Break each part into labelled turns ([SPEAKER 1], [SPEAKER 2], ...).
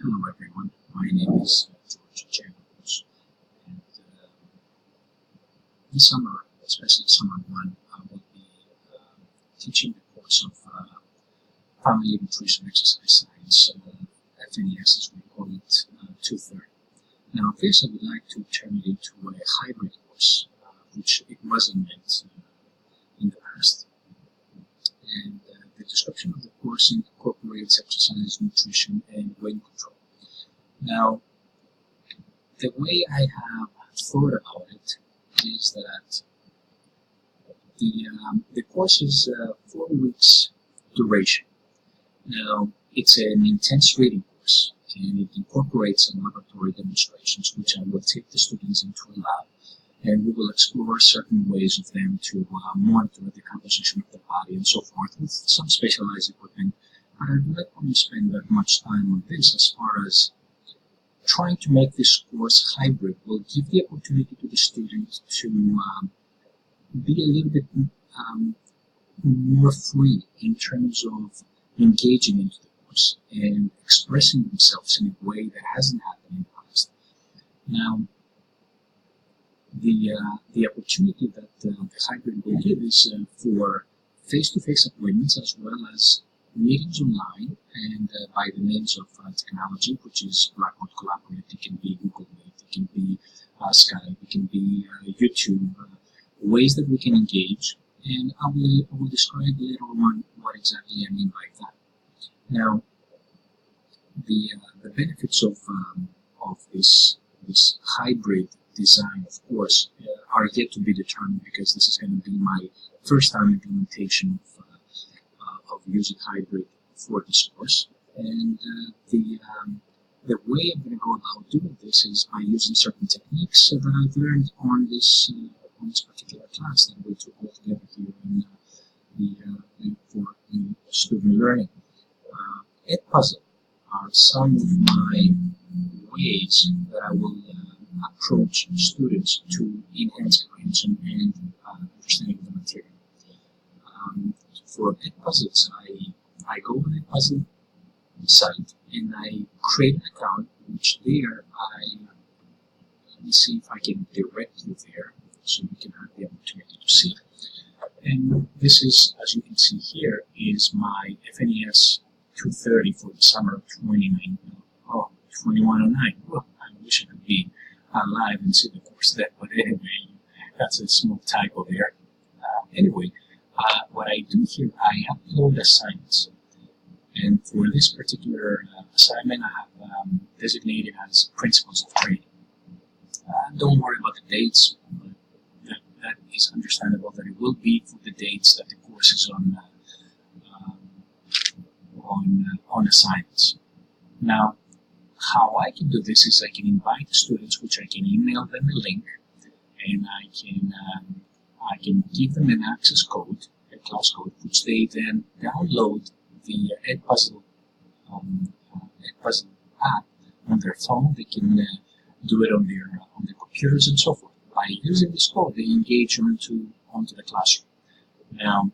[SPEAKER 1] Hello everyone, my name is George James, and this summer, especially summer one, I will be teaching the course of Family Nutrition Exercise Science, FNES as we call it, 230. Now this I would like to turn it into a hybrid course, which it wasn't meant in the past. And the description of the course incorporates exercise, nutrition, and weight control. Now, the way I have thought about it is that the course is 4 weeks duration. Now, it's an intense reading course, and it incorporates some laboratory demonstrations, which I will take the students into a lab, and we will explore certain ways of them to monitor the composition of the body and so forth with some specialized equipment. But I do not want to spend that much time on this as far as trying to make this course hybrid will give the opportunity to the student to be a little bit more free in terms of engaging into the course and expressing themselves in a way that hasn't happened in the past. Now, the opportunity that the hybrid will give is for face-to-face appointments as well as meetings online and by the means of technology, which is Blackboard Collaborate. It can be Google Meet, it can be Skype, it can be YouTube, ways that we can engage, and I will describe later on what exactly I mean by that. Now, the benefits of this hybrid design, of course, are yet to be determined because this is going to be my first time implementation of using hybrid for this course. And the way I'm going to go about doing this is by using certain techniques that I've learned on this particular class that we took all together here for student learning. Edpuzzle are some of my ways that I will approach students to enhance comprehension and understanding of the material. For Edpuzzles, I go on Edpuzzle site and I create an account, which there let me see if I can direct you there so you can have the opportunity to see. And this is, as you can see here, is my FNES 230 for the summer of 2109. Well, I wish I could be live and see the course then, but anyway, that's a small typo there. Anyway, what I do here, I upload assignments, and for this particular assignment, I have designated as Principles of Training. Don't worry about the dates, but that is understandable that it will be for the dates that the course is on assignments. Now, how I can do this is I can invite students, which I can email them a link, and I can give them an access code, a class code, which they then download the Edpuzzle app on their phone. They can do it on their computers and so forth. By using this code, they engage onto the classroom. Now,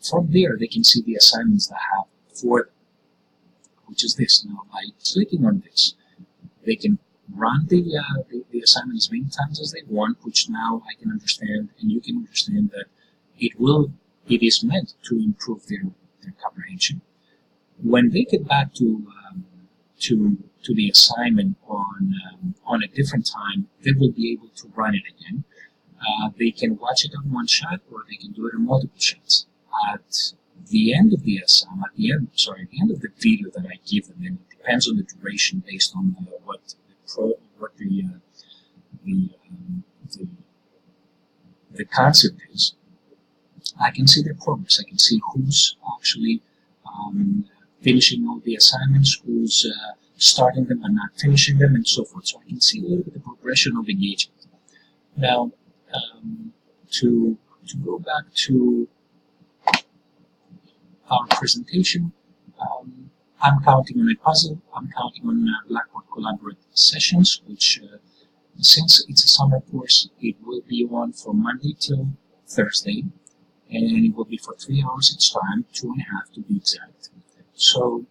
[SPEAKER 1] from there, they can see the assignments that I have for them, which is this. Now, by clicking on this, they can run the assignment as many times as they want, which now I can understand, and you can understand that it is meant to improve their comprehension. When they get back to the assignment on a different time, they will be able to run it again. They can watch it on one shot, or they can do it in multiple shots. At the end of the assignment, at the end of the video that I give them, and it depends on the duration based on what the concept is. I can see their progress. I can see who's actually finishing all the assignments, who's starting them and not finishing them, and so forth. So I can see a little bit of the progression of engagement. Now, to go back to our presentation, I'm counting on Edpuzzle. I'm counting on Blackboard Collaborate sessions, which, since it's a summer course, it will be on from Monday till Thursday, and it will be for 3 hours each time, 2.5 to be exact. So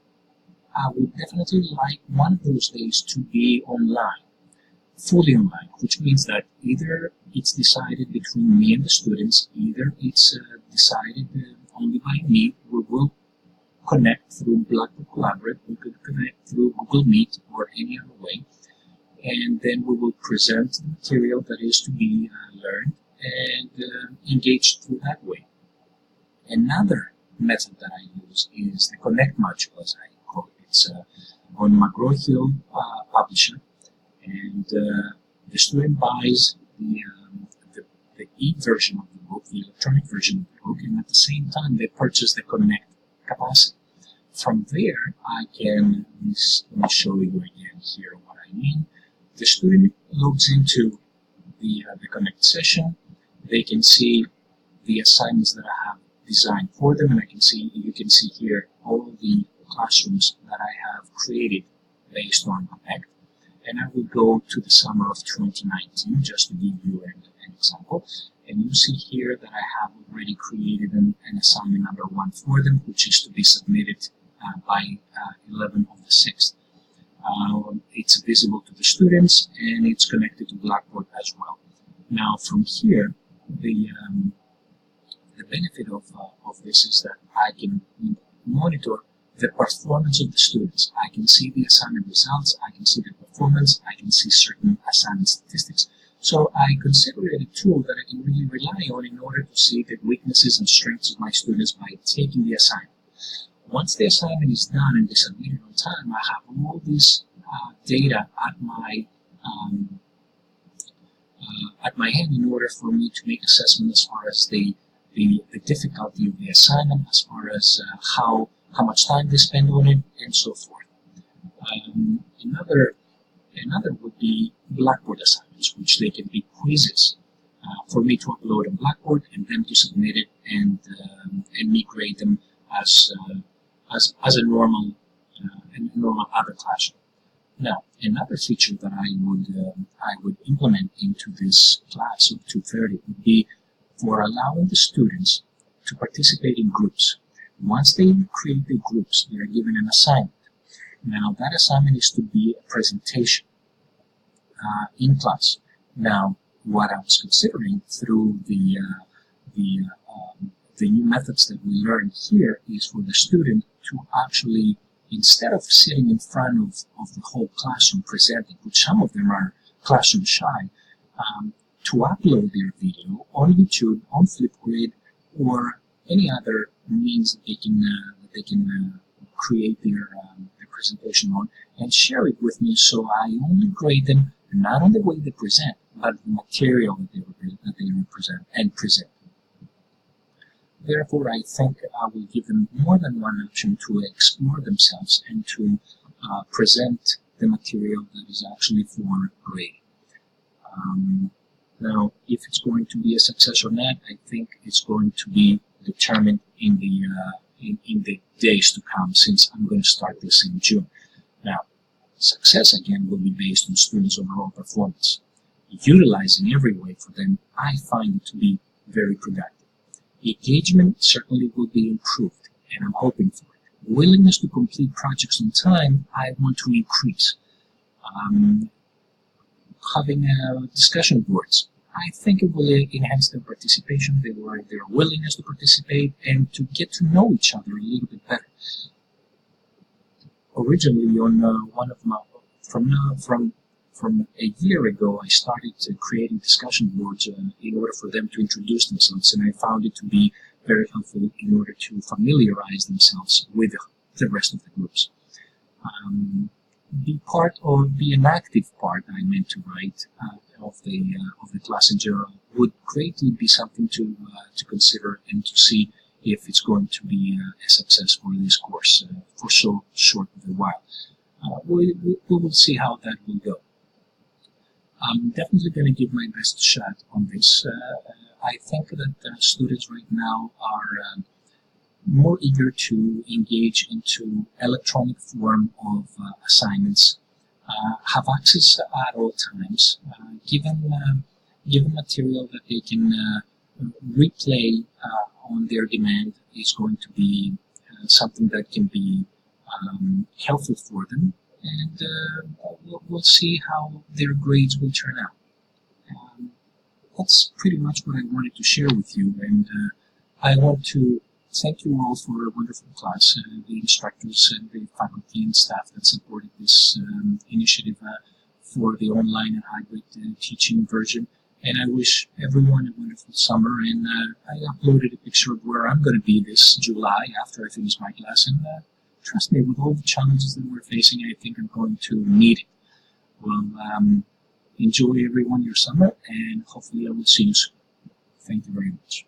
[SPEAKER 1] I would definitely like one of those days to be online, fully online, which means that either it's decided between me and the students, either it's decided only by me. We will connect through Blackboard Collaborate, we could connect through Google Meet or any other way, and then we will present the material that is to be learned and engage through that way. Another method that I use is the Connect module, as I call it. It's on McGraw-Hill publisher, and the student buys the e-version of the book, the electronic version of the book, and at the same time they purchase the Connect capacity. From there, I can, let me show you again here what I mean. The student logs into the Connect session. They can see the assignments that I have designed for them, and you can see here all the classrooms that I have created based on Connect. And I will go to the summer of 2019 just to give you an example. And you see here that I have already created an assignment number 1 for them, which is to be submitted by 11 of the 6th. It's visible to the students, and it's connected to Blackboard as well. Now, from here, the benefit of this is that I can monitor the performance of the students. I can see the assignment results, I can see the performance, I can see certain assignment statistics. So I consider it a tool that I can really rely on in order to see the weaknesses and strengths of my students by taking the assignment. Once the assignment is done and they submit it on time, I have all this data at my hand in order for me to make assessment as far as the difficulty of the assignment, as far as how much time they spend on it, and so forth. Another would be Blackboard assignments, which they can be quizzes for me to upload on Blackboard and them to submit it and me grade them as a normal other classroom. Now, another feature that I would implement into this class of 2:30 would be for allowing the students to participate in groups. Once they create the groups, they are given an assignment. Now, that assignment is to be a presentation in class. Now, what I was considering through the new methods that we learned here is for the student to actually, instead of sitting in front of the whole classroom presenting, which some of them are classroom shy, to upload their video on YouTube, on Flipgrid, or any other means that they can create their presentation on, and share it with me, so I only grade them not on the way they present, but the material that they represent and present. Therefore, I think I will give them more than one option to explore themselves and to present the material that is actually for grading. Now, if it's going to be a success or not, I think it's going to be determined in the days to come, since I'm going to start this in June. Now, success again will be based on students' overall performance. Utilizing every way for them, I find it to be very productive. Engagement certainly will be improved, and I'm hoping for it. Willingness to complete projects on time, I want to increase. Having discussion boards, I think it will enhance their participation, their willingness to participate, and to get to know each other a little bit better. Originally, on one of my from a year ago, I started creating discussion boards in order for them to introduce themselves, and I found it to be very helpful in order to familiarize themselves with the rest of the groups. Be an active part, I meant to write, of the class in general would greatly be something to consider and to see if it's going to be a success for this course for so short of a while. We will see how that will go. I'm definitely going to give my best shot on this. I think that students right now are more eager to engage into electronic form of assignments, have access at all times, given material that they can replay on their demand is going to be something that can be helpful for them, and we'll see how their grades will turn out. That's pretty much what I wanted to share with you, and I want to thank you all for a wonderful class, the instructors and the faculty and staff that supported this initiative for the online and hybrid teaching version. And I wish everyone a wonderful summer, and I uploaded a picture of where I'm going to be this July after I finish my class, and trust me, with all the challenges that we're facing, I think I'm going to need it. Well, enjoy everyone your summer, and hopefully I will see you soon. Thank you very much.